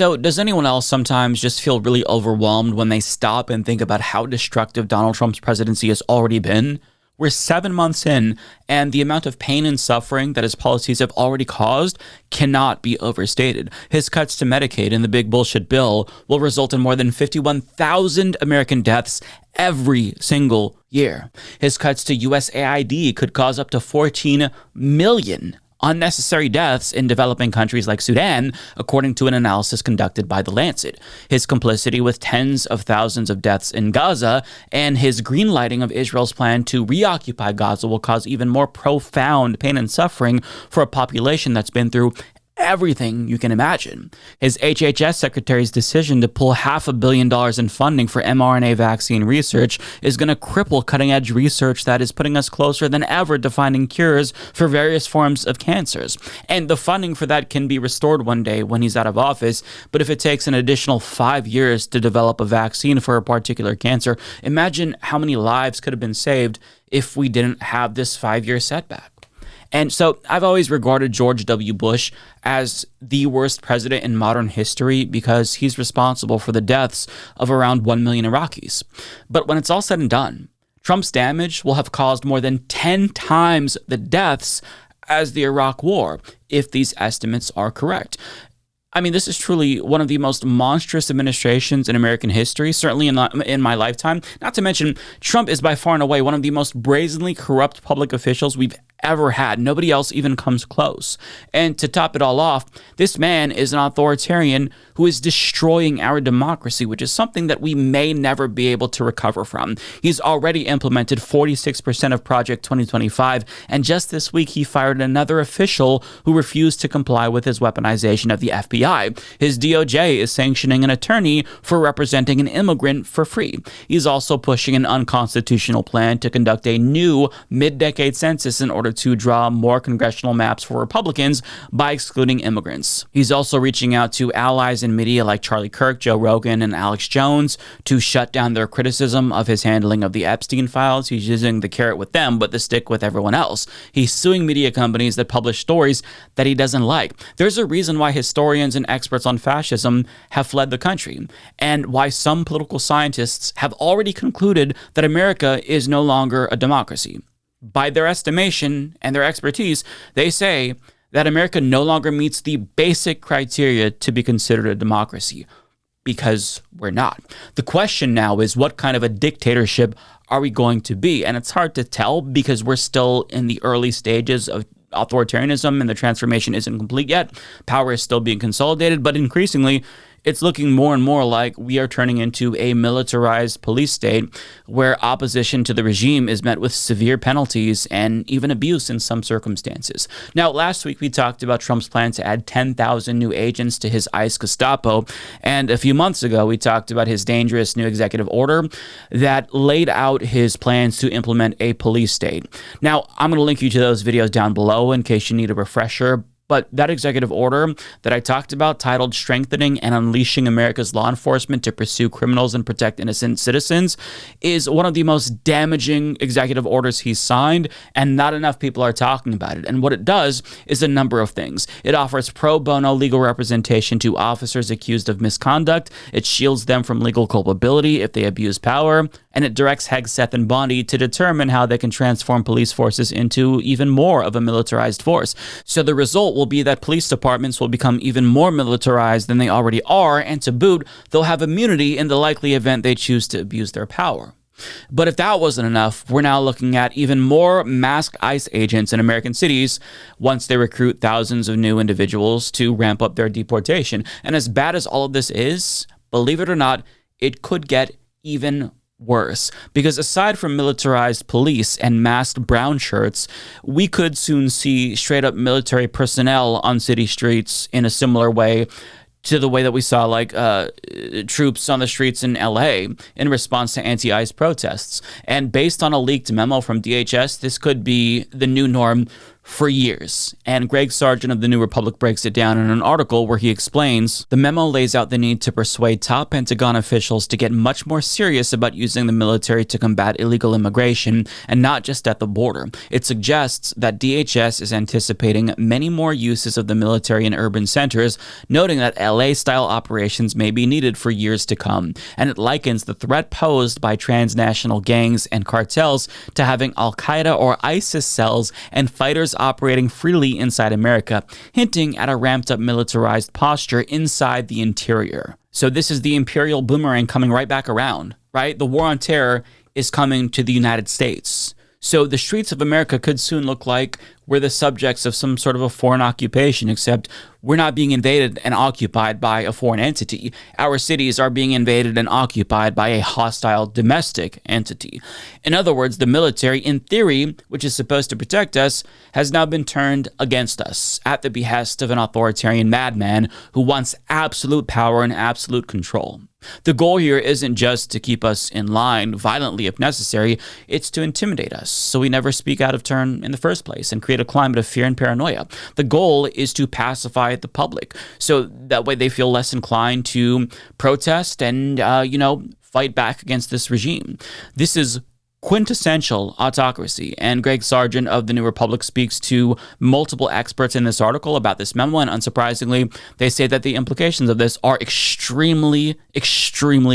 So does anyone else sometimes just feel really overwhelmed when they stop and think about how destructive Donald Trump's presidency has already been? We're 7 months in, and the amount of pain and suffering that his policies have already caused cannot be overstated. His cuts to Medicaid in the big bullshit bill will result in more than 51,000 American deaths every single year. His cuts to USAID could cause up to 14 million unnecessary deaths in developing countries like Sudan, according to an analysis conducted by The Lancet. His complicity with tens of thousands of deaths in Gaza and his greenlighting of Israel's plan to reoccupy Gaza will cause even more profound pain and suffering for a population that's been through everything you can imagine. His HHS secretary's decision to pull $500 million in funding for mRNA vaccine research is going to cripple cutting-edge research that is putting us closer than ever to finding cures for various forms of cancers. And the funding for that can be restored one day when he's out of office, but if it takes an additional 5 years to develop a vaccine for a particular cancer, imagine how many lives could have been saved if we didn't have this 5-year setback. And so I've always regarded George W. Bush as the worst president in modern history because he's responsible for the deaths of around 1 million Iraqis. But when it's all said and done, Trump's damage will have caused more than 10 times the deaths as the Iraq War, if these estimates are correct. I mean, this is truly one of the most monstrous administrations in American history, certainly in my lifetime. Not to mention, Trump is by far and away one of the most brazenly corrupt public officials we've ever had. Nobody else even comes close. And to top it all off, this man is an authoritarian who is destroying our democracy, which is something that we may never be able to recover from. He's already implemented 46% of Project 2025, and just this week he fired another official who refused to comply with his weaponization of the FBI. His DOJ is sanctioning an attorney for representing an immigrant for free. He's also pushing an unconstitutional plan to conduct a new mid-decade census in order to draw more congressional maps for Republicans by excluding immigrants. He's also reaching out to allies in media like Charlie Kirk, Joe Rogan, and Alex Jones to shut down their criticism of his handling of the Epstein files. He's using the carrot with them, but the stick with everyone else. He's suing media companies that publish stories that he doesn't like. There's a reason why historians and experts on fascism have fled the country, and why some political scientists have already concluded that America is no longer a democracy. By their estimation and their expertise, they say that America no longer meets the basic criteria to be considered a democracy, because we're not. The question now is, what kind of a dictatorship are we going to be? And it's hard to tell because we're still in the early stages of authoritarianism and the transformation isn't complete yet. Power is still being consolidated, but increasingly, it's looking more and more like we are turning into a militarized police state where opposition to the regime is met with severe penalties and even abuse in some circumstances. Now, last week we talked about Trump's plan to add 10,000 new agents to his ICE Gestapo, and a few months ago we talked about his dangerous new executive order that laid out his plans to implement a police state. Now, I'm going to link you to those videos down below in case you need a refresher. But that executive order that I talked about, titled Strengthening and Unleashing America's Law Enforcement to Pursue Criminals and Protect Innocent Citizens, is one of the most damaging executive orders he's signed, and not enough people are talking about it. And what it does is a number of things. It offers pro bono legal representation to officers accused of misconduct. It shields them from legal culpability if they abuse power. And it directs Hegseth and Bondi to determine how they can transform police forces into even more of a militarized force. So the result will be that police departments will become even more militarized than they already are, and to boot, they'll have immunity in the likely event they choose to abuse their power. But if that wasn't enough, we're now looking at even more masked ICE agents in American cities once they recruit thousands of new individuals to ramp up their deportation. And as bad as all of this is, believe it or not, it could get even worse, because aside from militarized police and masked brownshirts, we could soon see straight up military personnel on city streets in a similar way to the way that we saw troops on the streets in LA in response to anti-ICE protests. And based on a leaked memo from DHS, this could be the new norm for years. And Greg Sargent of The New Republic breaks it down in an article where he explains the memo lays out the need to persuade top Pentagon officials to get much more serious about using the military to combat illegal immigration, and not just at the border. It suggests that DHS is anticipating many more uses of the military in urban centers, noting that LA-style operations may be needed for years to come. And it likens the threat posed by transnational gangs and cartels to having Al-Qaeda or ISIS cells and fighters operating freely inside America, hinting at a ramped-up militarized posture inside the interior. So this is the imperial boomerang coming right back around, right? The war on terror is coming to the United States. So the streets of America could soon look like we're the subjects of some sort of a foreign occupation, except we're not being invaded and occupied by a foreign entity. Our cities are being invaded and occupied by a hostile domestic entity. In other words, the military, in theory, which is supposed to protect us, has now been turned against us at the behest of an authoritarian madman who wants absolute power and absolute control. The goal here isn't just to keep us in line violently if necessary, it's to intimidate us so we never speak out of turn in the first place and create a climate of fear and paranoia. The goal is to pacify the public so that way they feel less inclined to protest and, fight back against this regime. This is quintessential autocracy, and Greg Sargent of The New Republic speaks to multiple experts in this article about this memo, and unsurprisingly, they say that the implications of this are extremely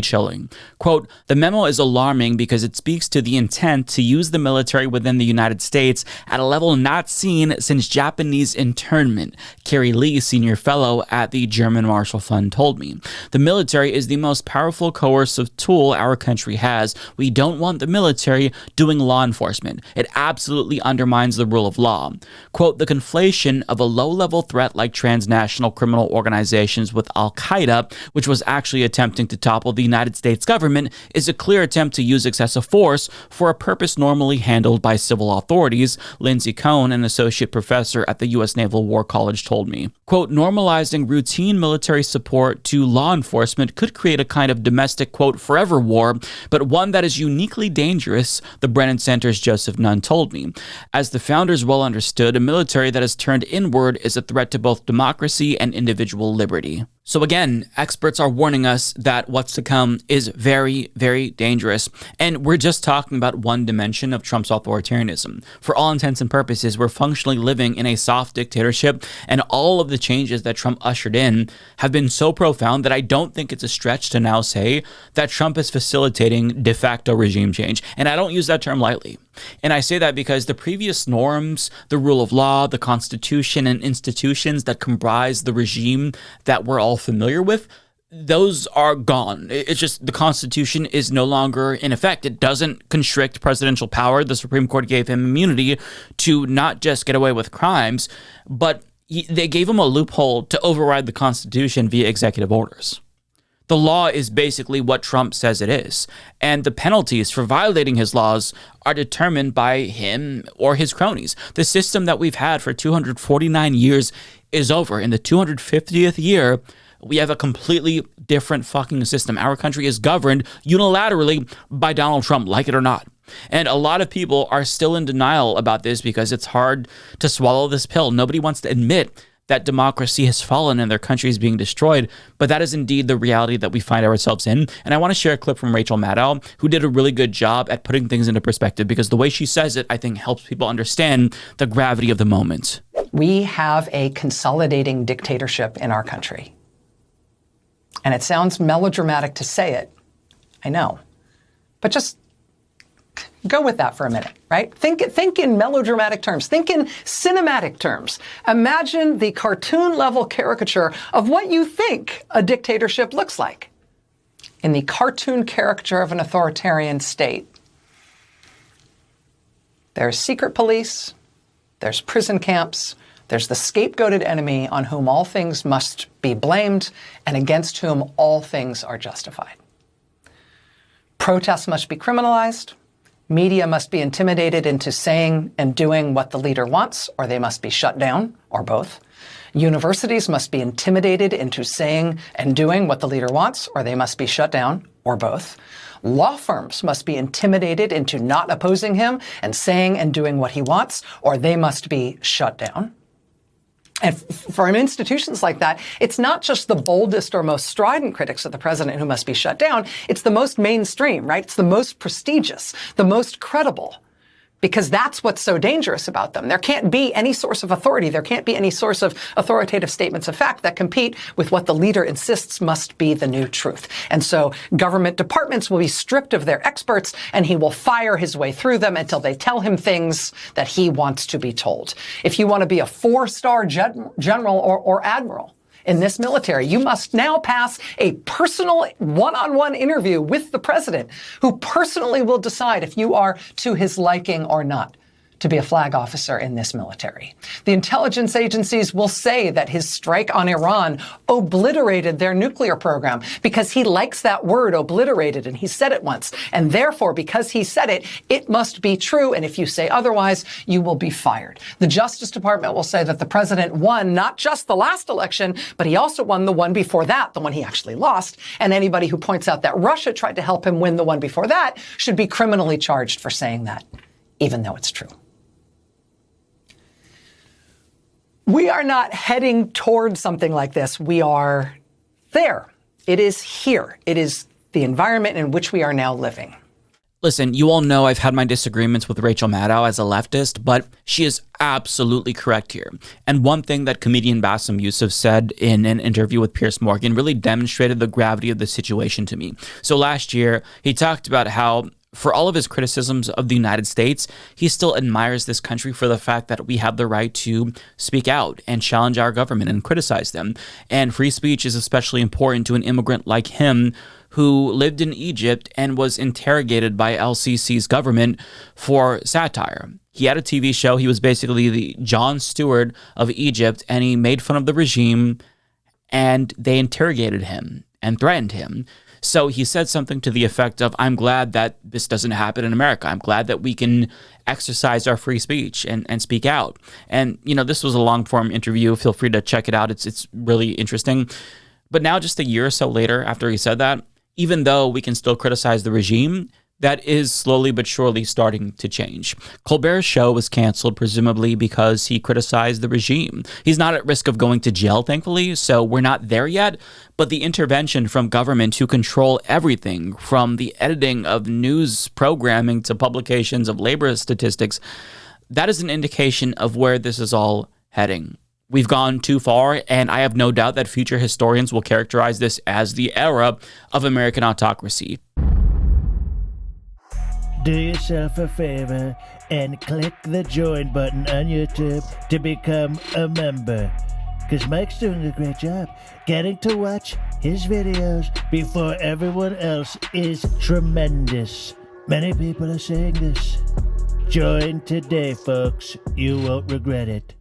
chilling. Quote, "The memo is alarming because it speaks to the intent to use the military within the United States at a level not seen since Japanese internment," Kerry Lee, senior fellow at the German Marshall Fund, told me. "The military is the most powerful coercive tool our country has. We don't want the military doing law enforcement. It absolutely undermines the rule of law." Quote, "The conflation of a low-level threat like transnational criminal organizations with Al-Qaeda, which was actually attempting to topple the United States government, is a clear attempt to use excessive force for a purpose normally handled by civil authorities," Lindsay Cohn, an associate professor at the U.S. Naval War College, told me. Quote, "Normalizing routine military support to law enforcement could create a kind of domestic, quote, forever war, but one that is uniquely dangerous," the Brennan Center's Joseph Nunn told me. "As the founders well understood, a military that is turned inward is a threat to both democracy and individual liberty." So again, experts are warning us that what's to come is very, very dangerous. And we're just talking about one dimension of Trump's authoritarianism. For all intents and purposes, we're functionally living in a soft dictatorship, and all of the changes that Trump ushered in have been so profound that I don't think it's a stretch to now say that Trump is facilitating de facto regime change. And I don't use that term lightly. And I say that because the previous norms, the rule of law, the Constitution, and institutions that comprise the regime that we're all familiar with, those are gone. It's just the Constitution is no longer in effect. It doesn't constrict presidential power. The Supreme Court gave him immunity to not just get away with crimes, but they gave him a loophole to override the Constitution via executive orders. The law is basically what Trump says it is, and the penalties for violating his laws are determined by him or his cronies. The system that we've had for 249 years is over. In the 250th year, we have a completely different fucking system. Our country is governed unilaterally by Donald Trump, like it or not. And a lot of people are still in denial about this because it's hard to swallow this pill. Nobody wants to admit that democracy has fallen and their country is being destroyed, but that is indeed the reality that we find ourselves in. And I want to share a clip from Rachel Maddow, who did a really good job at putting things into perspective, because the way she says it, I think, helps people understand the gravity of the moment. We have a consolidating dictatorship in our country. And it sounds melodramatic to say it, I know, but just go with that for a minute, right? Think in melodramatic terms. Think in cinematic terms. Imagine the cartoon-level caricature of what you think a dictatorship looks like. In the cartoon caricature of an authoritarian state, there's secret police, there's prison camps, there's the scapegoated enemy on whom all things must be blamed and against whom all things are justified. Protests must be criminalized. Media must be intimidated into saying and doing what the leader wants, or they must be shut down, or both. Universities must be intimidated into saying and doing what the leader wants, or they must be shut down, or both. Law firms must be intimidated into not opposing him and saying and doing what he wants, or they must be shut down. And for institutions like that, it's not just the boldest or most strident critics of the president who must be shut down. It's the most mainstream, right? It's the most prestigious, the most credible, because that's what's so dangerous about them. There can't be any source of authority. There can't be any source of authoritative statements of fact that compete with what the leader insists must be the new truth. And so government departments will be stripped of their experts, and he will fire his way through them until they tell him things that he wants to be told. If you want to be a 4-star general or admiral in this military, you must now pass a personal one-on-one interview with the president, who personally will decide if you are to his liking or not to be a flag officer in this military. The intelligence agencies will say that his strike on Iran obliterated their nuclear program because he likes that word, obliterated, and he said it once. And therefore, because he said it, it must be true. And if you say otherwise, you will be fired. The Justice Department will say that the president won not just the last election, but he also won the one before that, the one he actually lost. And anybody who points out that Russia tried to help him win the one before that should be criminally charged for saying that, even though it's true. We are not heading towards something like this. We are there. It is here. It is the environment in which we are now living. Listen, you all know I've had my disagreements with Rachel Maddow as a leftist, but she is absolutely correct here. And one thing that comedian Bassem Youssef said in an interview with Piers Morgan really demonstrated the gravity of the situation to me. So last year, he talked about how, for all of his criticisms of the United States, he still admires this country for the fact that we have the right to speak out and challenge our government and criticize them. And free speech is especially important to an immigrant like him who lived in Egypt and was interrogated by El-Sisi's government for satire. He had a TV show. He was basically the Jon Stewart of Egypt, and he made fun of the regime, and they interrogated him and threatened him. So he said something to the effect of, I'm glad that this doesn't happen in America. I'm glad that we can exercise our free speech and speak out. And, you know, this was a long-form interview. Feel free to check it out. It's really interesting. But now, just a year or so later, after he said that, even though we can still criticize the regime, that is slowly but surely starting to change. Colbert's show was canceled, presumably because he criticized the regime. He's not at risk of going to jail, thankfully, so we're not there yet. But the intervention from government to control everything, from the editing of news programming to publications of labor statistics, that is an indication of where this is all heading. We've gone too far, and I have no doubt that future historians will characterize this as the era of American autocracy. Do yourself a favor and click the join button on YouTube to become a member. Because Mike's doing a great job. Getting to watch his videos before everyone else is tremendous. Many people are saying this. Join today, folks. You won't regret it.